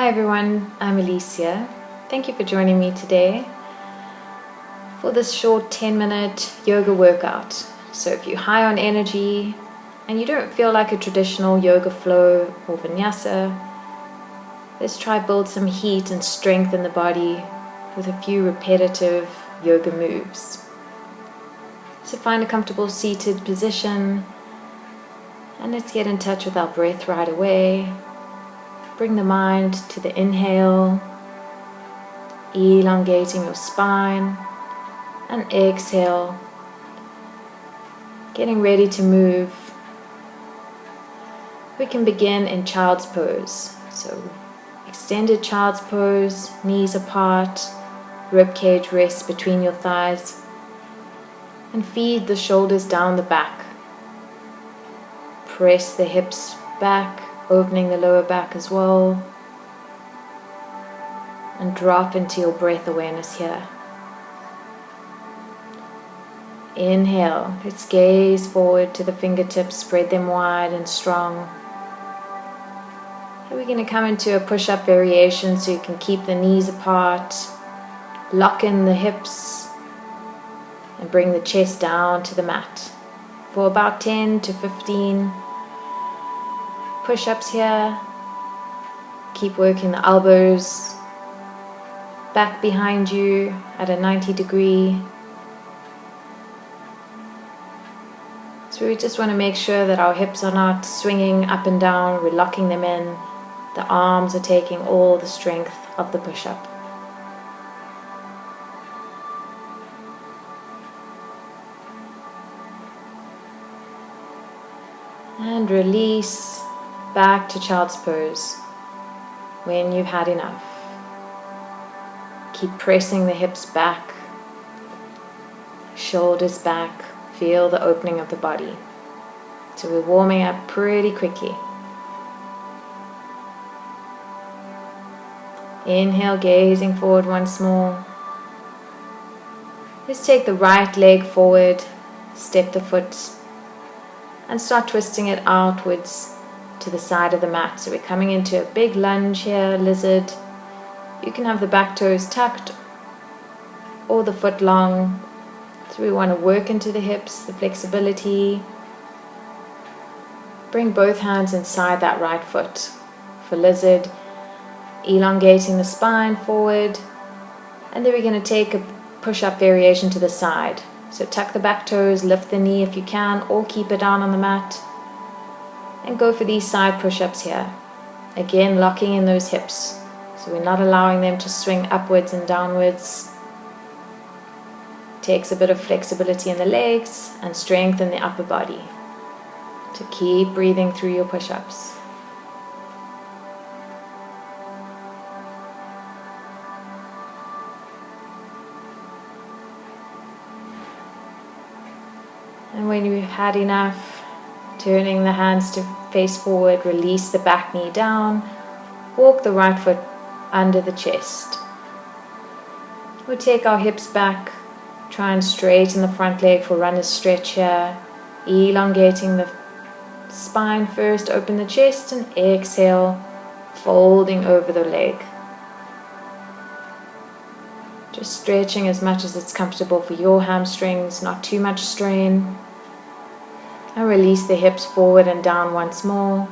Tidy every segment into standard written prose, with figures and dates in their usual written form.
Hi everyone, I'm Alicia. Thank you for joining me today for this short 10-minute yoga workout. So if you're high on energy and you don't feel like a traditional yoga flow or vinyasa, let's try build some heat and strength in the body with a few repetitive yoga moves. So find a comfortable seated position and let's get in touch with our breath right away. Bring the mind to the inhale, elongating your spine, and exhale, getting ready to move. We can begin in child's pose. So extended child's pose, knees apart, rib cage rests between your thighs, and feed the shoulders down the back. Press the hips back, opening the lower back as well, and drop into your breath awareness here. Inhale, let's gaze forward to the fingertips, spread them wide and strong. And we're going to come into a push-up variation so you can keep the knees apart, lock in the hips, and bring the chest down to the mat for about 10 to 15 push-ups here. Keep working the elbows back behind you at a 90-degree. So we just want to make sure that our hips are not swinging up and down. We're locking them in. The arms are taking all the strength of the push-up. And release back to child's pose when you've had enough. Keep pressing the hips back, shoulders back, feel the opening of the body. So we're warming up pretty quickly. Inhale, gazing forward once more. Let's take the right leg forward, step the foot, and start twisting it outwards to the side of the mat. So we're coming into a big lunge here, lizard. You can have the back toes tucked or the foot long. So we want to work into the hips, the flexibility. Bring both hands inside that right foot for lizard, elongating the spine forward. And then we're going to take a push-up variation to the side. So tuck the back toes, lift the knee if you can, or keep it down on the mat. And go for these side push-ups here. Again, locking in those hips. So we're not allowing them to swing upwards and downwards. Takes a bit of flexibility in the legs and strength in the upper body to keep breathing through your push-ups. And when you've had enough, turning the hands to face forward, release the back knee down, walk the right foot under the chest. We'll take our hips back, try and straighten the front leg for runner's stretch here, elongating the spine first, open the chest, and exhale, folding over the leg. Just stretching as much as it's comfortable for your hamstrings, not too much strain. And release the hips forward and down once more.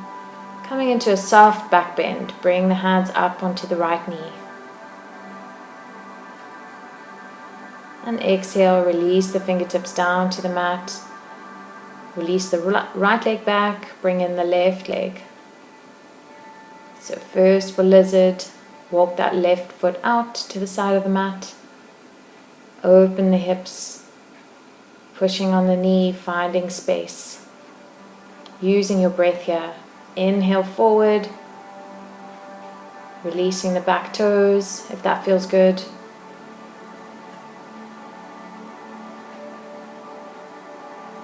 Coming into a soft back bend, bring the hands up onto the right knee. And exhale, release the fingertips down to the mat. Release the right leg back, bring in the left leg. So first for lizard, walk that left foot out to the side of the mat. Open the hips, pushing on the knee, finding space. Using your breath here. Inhale forward, releasing the back toes if that feels good.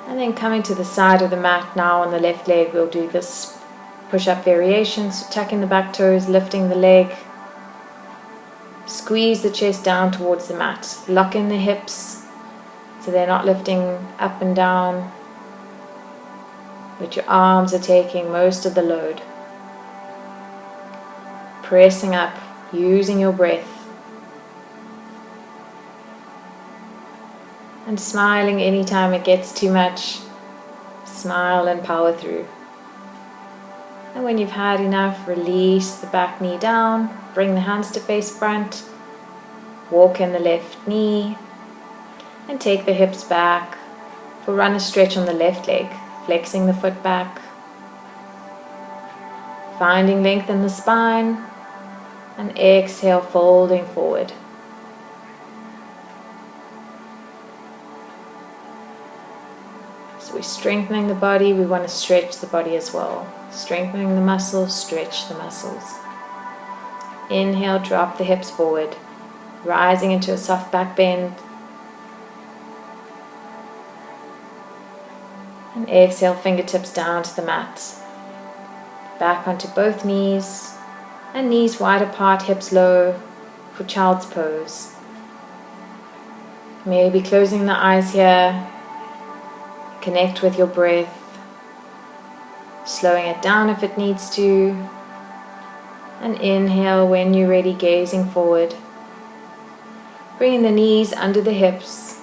And then coming to the side of the mat now on the left leg, we'll do this push-up variation. So tucking the back toes, lifting the leg. Squeeze the chest down towards the mat. Lock in the hips so they're not lifting up and down, but your arms are taking most of the load. pressing up, using your breath. And smiling anytime it gets too much. Smile and power through. And when you've had enough, release the back knee down, bring the hands to face front, walk in the left knee, and take the hips back for runner stretch on the left leg, flexing the foot back, finding length in the spine, and exhale, folding forward. So we're strengthening the body, we want to stretch the body as well. Strengthening the muscles, stretch the muscles. Inhale, drop the hips forward, rising into a soft back bend. And exhale, fingertips down to the mat. Back onto both knees, and knees wide apart, hips low for child's pose. Maybe closing the eyes here. Connect with your breath. Slowing it down if it needs to. And inhale when you're ready, gazing forward. Bringing the knees under the hips.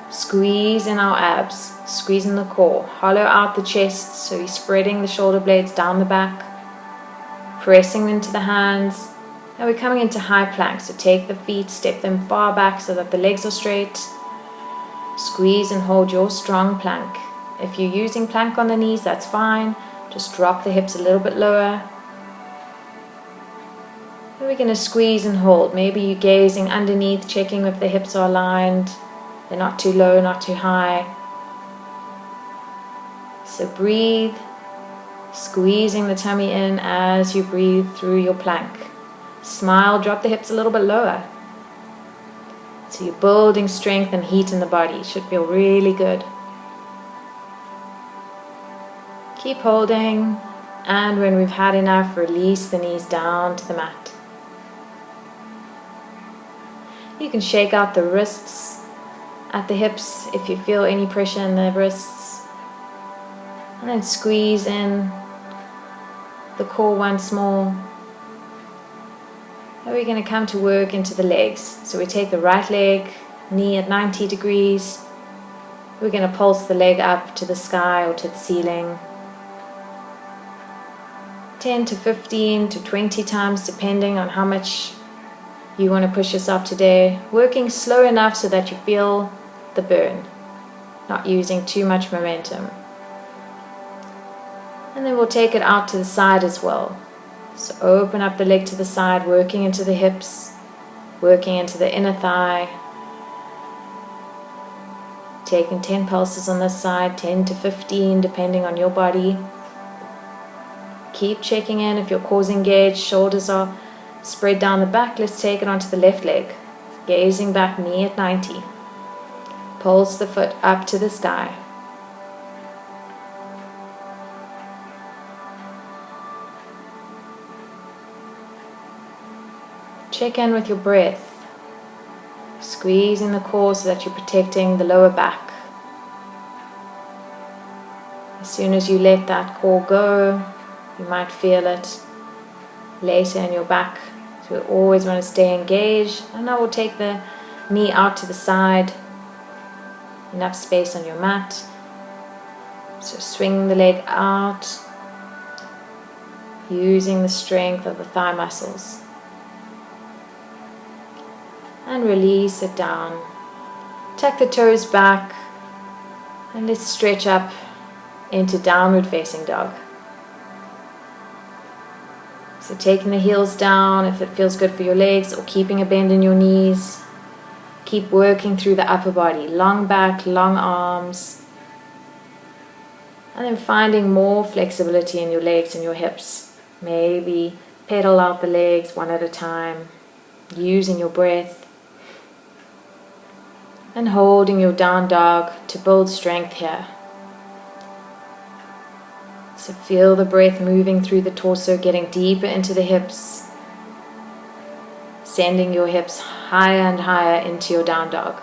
Squeeze in our abs, squeeze in the core. Hollow out the chest, so you're spreading the shoulder blades down the back. Pressing into the hands. And we're coming into high plank, so take the feet, step them far back so that the legs are straight. Squeeze and hold your strong plank. If you're using plank on the knees, that's fine. Just drop the hips a little bit lower. Then we're going to squeeze and hold. Maybe you're gazing underneath, checking if the hips are aligned. They're not too low, not too high. So breathe, squeezing the tummy in as you breathe through your plank. Smile, drop the hips a little bit lower. So you're building strength and heat in the body. It should feel really good. Keep holding, and when we've had enough, release the knees down to the mat. You can shake out the wrists at the hips if you feel any pressure in the wrists. And then squeeze in the core once more. And we're going to come to work into the legs. So we take the right leg, knee at 90 degrees. We're going to pulse the leg up to the sky or to the ceiling. 10 to 15 to 20 times depending on how much you want to push yourself today. Working slow enough so that you feel the burn, not using too much momentum. And then we'll take it out to the side as well. So open up the leg to the side, working into the hips, working into the inner thigh. Taking 10 pulses on this side, 10 to 15 depending on your body. Keep checking in if your core's engaged, shoulders are spread down the back. Let's take it onto the left leg. Gazing back, knee at 90. Pulse the foot up to the sky. Check in with your breath. Squeezing the core so that you're protecting the lower back. As soon as you let that core go, you might feel it later in your back. So we always want to stay engaged. And now we'll take the knee out to the side. Enough space on your mat. So swing the leg out, using the strength of the thigh muscles. And release it down. Tuck the toes back. And let's stretch up into downward facing dog. So taking the heels down if it feels good for your legs, or keeping a bend in your knees. Keep working through the upper body. Long back, long arms. And then finding more flexibility in your legs and your hips. Maybe pedal out the legs one at a time. Using your breath. And holding your down dog to build strength here. So feel the breath moving through the torso, getting deeper into the hips. Sending your hips higher and higher into your down dog.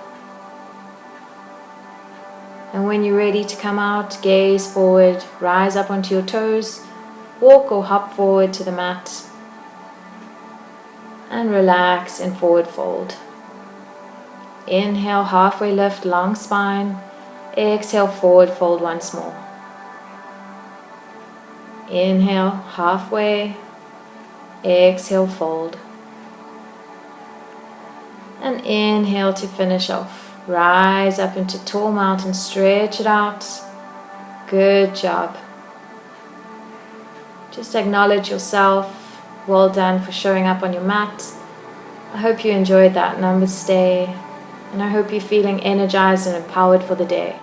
And when you're ready to come out, gaze forward, rise up onto your toes, walk or hop forward to the mat. And relax in forward fold. Inhale, halfway lift, long spine. Exhale, forward fold once more. Inhale, halfway. Exhale, fold. And inhale to finish off. Rise up into tall mountain, stretch it out. Good job. Just acknowledge yourself. Well done for showing up on your mat. I hope you enjoyed that. Namaste. And I hope you're feeling energized and empowered for the day.